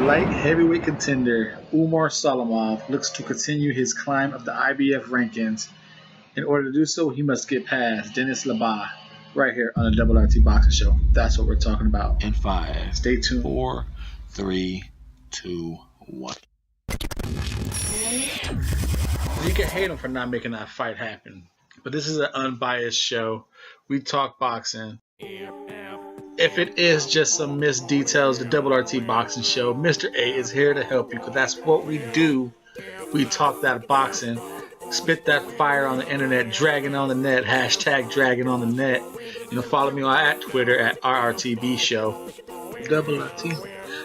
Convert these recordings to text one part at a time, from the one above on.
Light heavyweight contender Umar Salamov looks to continue his climb of the IBF rankings. In order to do so, he must get past Denis Liebau right here on the Double RT Boxing Show. That's what we're talking about. In 5, Stay tuned. 4, 3, 2, 1. You can hate him for not making that fight happen, but this is an unbiased show. We talk boxing. If it is just some missed details, the Double RT Boxing Show, Mr.A is here to help you, because that's what we do. We talk that boxing, spit that fire on the internet, dragging on the net, hashtag dragging on the net. Follow me on at Twitter at RRTB Show. Double RT,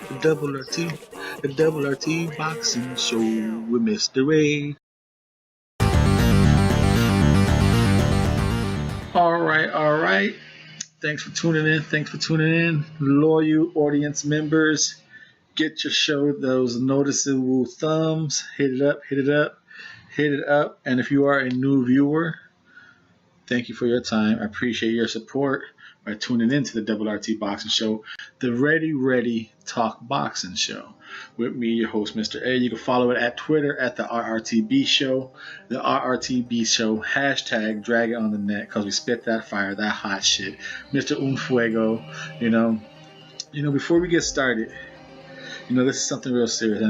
the Double RT, the Double RT Boxing Show with Mr.A. All right. Thanks for tuning in. Loyal audience members, get your show those noticeable thumbs. Hit it up. And if you are a new viewer, thank you for your time. I appreciate your support by tuning in to the Double RT Boxing Show, the Ready Talk Boxing Show. With me, your host, Mr.A. You can follow it at Twitter at the RRTB Show. The RRTB Show, hashtag drag it on the net, because we spit that fire, that hot shit. Mr. Fuego, before we get started, this is something real serious.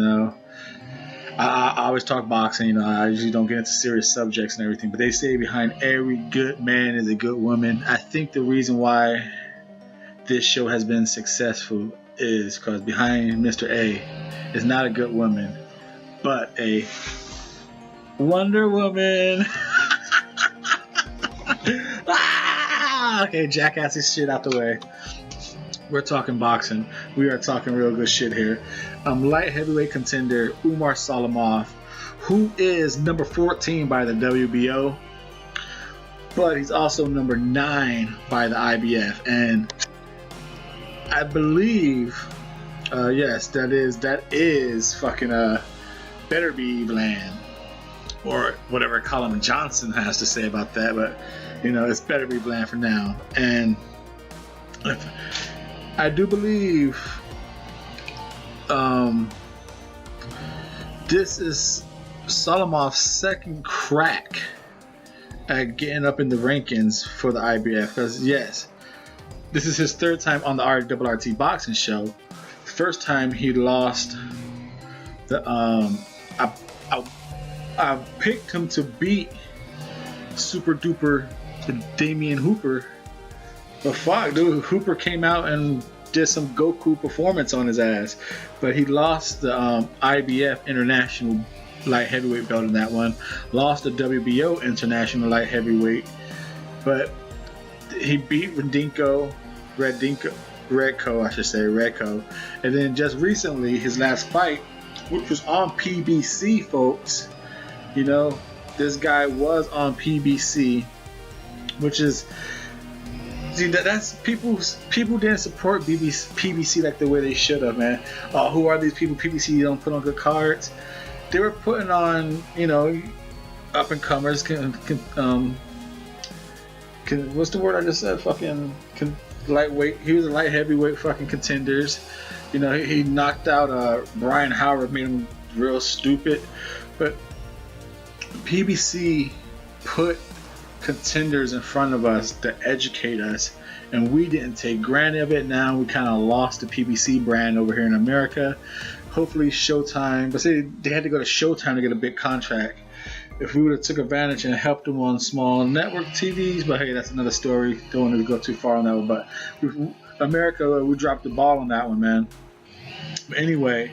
I always talk boxing, I usually don't get into serious subjects and everything, but they say behind every good man is a good woman. I think the reason why this show has been successful is because behind Mr. A is not a good woman, but a Wonder Woman. Okay, jackass this shit out the way. We're talking boxing. We are talking real good shit here. Light heavyweight contender Umar Salamov, who is number 14 by the WBO, but he's also number 9 by the IBF. And I believe, yes, that is fucking better be bland, or whatever Colin Johnson has to say about that. But it's better be bland for now. And I do believe this is Salamov's second crack at getting up in the rankings for the IBF. Because yes, this is his third time on the Double RT Boxing Show. The first time he lost the I picked him to beat Super Duper Damian Hooper. But fuck, dude, Hooper came out and did some Goku performance on his ass. But he lost the IBF International Light Heavyweight belt in that one. Lost the WBO International Light Heavyweight. But he beat Redko. And then just recently, his last fight, which was on PBC, folks. This guy was on PBC, which is... See, that's people didn't support PBC like the way they should have, man. Who are these people? PBC don't put on good cards. They were putting on, up and comers. What's the word I just said? Lightweight. He was a light heavyweight fucking contenders. He knocked out Brian Howard, made him real stupid. But PBC put contenders in front of us to educate us, and we didn't take granted of it. Now we kind of lost the PBC brand over here in America. Hopefully Showtime, but say they had to go to Showtime to get a big contract. If we would have took advantage and helped them on small network TVs, but hey, that's another story. Don't want to go too far on that one, but America, we dropped the ball on that one, man. But anyway,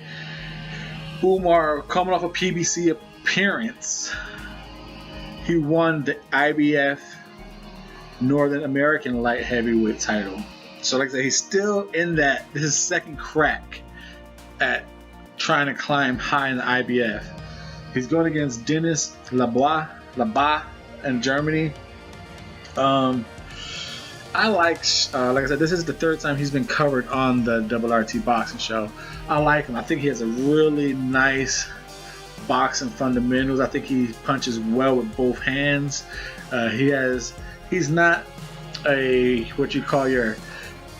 Umar, coming off a PBC appearance, he won the IBF Northern American Light Heavyweight title. So like I said, he's still in that. This is his second crack at trying to climb high in the IBF. He's going against Denis Liebau in Germany. I like I said, this is the third time he's been covered on the Double RT Boxing Show. I like him. I think he has a really nice boxing fundamentals. I think he punches well with both hands. He's not a what you call your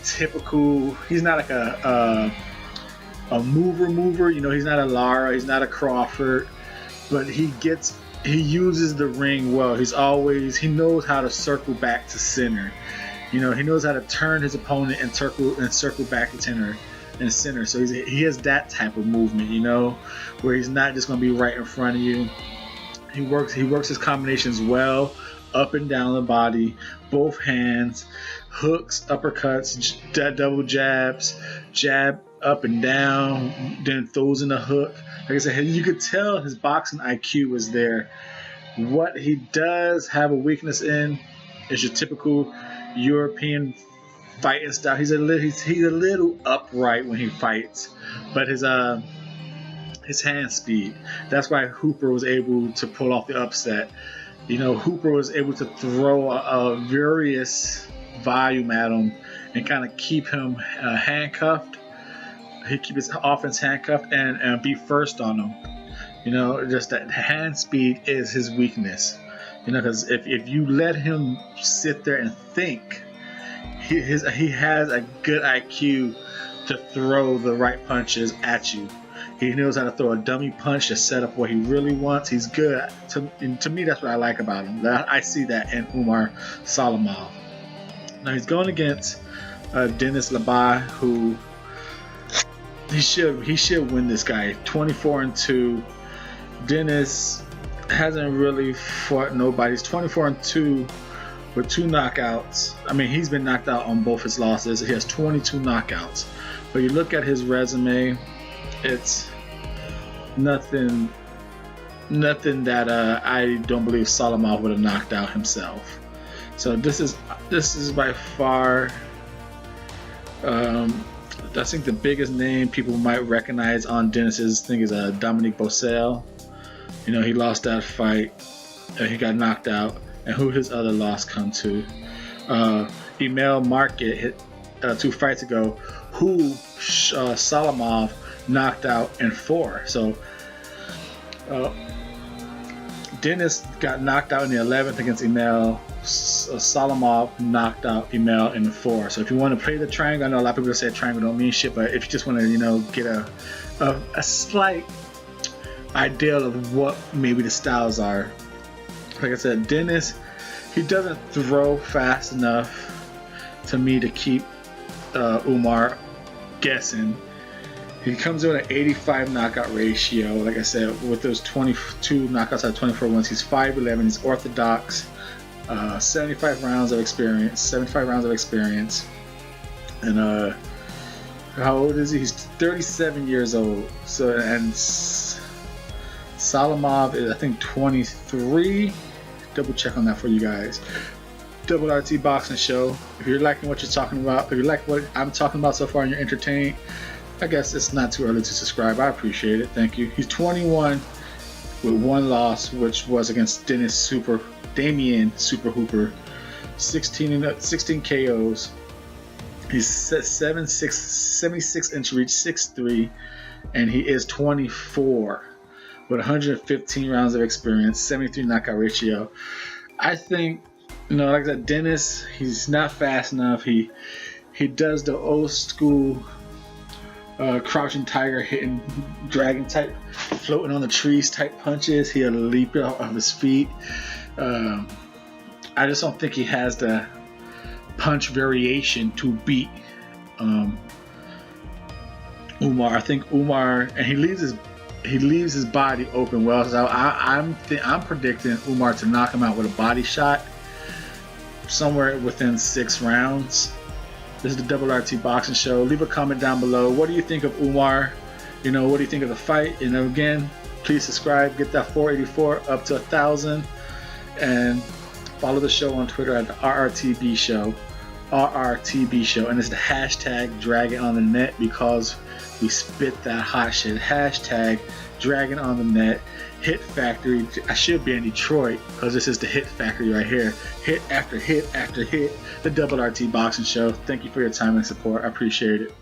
typical. He's not like a a mover. You know, he's not a Lara, he's not a Crawford, but he uses the ring well. He knows how to circle back to center. You know, he knows how to turn his opponent and circle back to center. So he has that type of movement, you know, where he's not just going to be right in front of you. He works his combinations well, up and down the body, both hands, hooks, uppercuts, double jabs, jab up and down, then throws in a hook. Like I said, you could tell his boxing IQ was there. What he does have a weakness in is your typical European fighting style. He's a little upright when he fights, but his hand speed. That's why Hooper was able to pull off the upset. You know, Hooper was able to throw a various volume at him and kind of keep him handcuffed. He keep his offense handcuffed and be first on him. You know, just that hand speed is his weakness. You know, because if you let him sit there and think, he has a good IQ to throw the right punches at you. He knows how to throw a dummy punch to set up what he really wants. He's good. To me, that's what I like about him. I see that in Umar Salamov. Now he's going against Denis Liebau, who he should win this guy. 24-2. Denis hasn't really fought nobody. He's 24-2 with 2 knockouts. I mean, he's been knocked out on both his losses. He has 22 knockouts. But you look at his resume, it's nothing that I don't believe Salamov would have knocked out himself. So this is by far I think the biggest name people might recognize on Denis's thing is Dominique Boissel. You know, he lost that fight and he got knocked out. And who his other loss come to? Emil Market hit 2 fights ago, who Salamov knocked out in 4. So Denis got knocked out in the 11th against Emil. Salamov knocked out Emil in the 4. So if you want to play the triangle, I know a lot of people say triangle don't mean shit, but if you just want to, you know, get a slight idea of what maybe the styles are. Like I said, Denis, he doesn't throw fast enough to me to keep Umar guessing. He comes in with an 85 knockout ratio. Like I said, with those 22 knockouts out of 24 wins, he's 5'11", he's orthodox, 75 rounds of experience. And how old is he? He's 37 years old. So, and Salamov is, I think, 23. Double check on that for you guys. Double RT Boxing Show. If you're liking what you're talking about, if you like what I'm talking about so far and you're entertained, I guess it's not too early to subscribe. I appreciate it. Thank you. He's 21 with 1 loss, which was against Damien Super Hooper. 16 KOs. He's 76 inch reach, 6'3", and he is 24 with 115 rounds of experience, 73 knockout ratio. I think, you know, like I said, Denis, he's not fast enough. He does the old school crouching tiger, hitting dragon type, floating on the trees type punches. He'll leap off of his feet. I just don't think he has the punch variation to beat Umar. I think Umar, and he leaves his body open well. So I'm predicting Umar to knock him out with a body shot somewhere within 6 rounds. This is the Double RT Boxing Show. Leave a comment down below. What do you think of Umar? You know, what do you think of the fight? And again, please subscribe. Get that 484 up to 1,000, and follow the show on Twitter at the RRTB Show. RRTB Show, and it's the hashtag Dragon on the Net because we spit that hot shit. Hashtag Dragon on the Net. Hit Factory. I should be in Detroit because this is the Hit Factory right here. Hit after hit after hit. The Double RT Boxing Show. Thank you for your time and support. I appreciate it.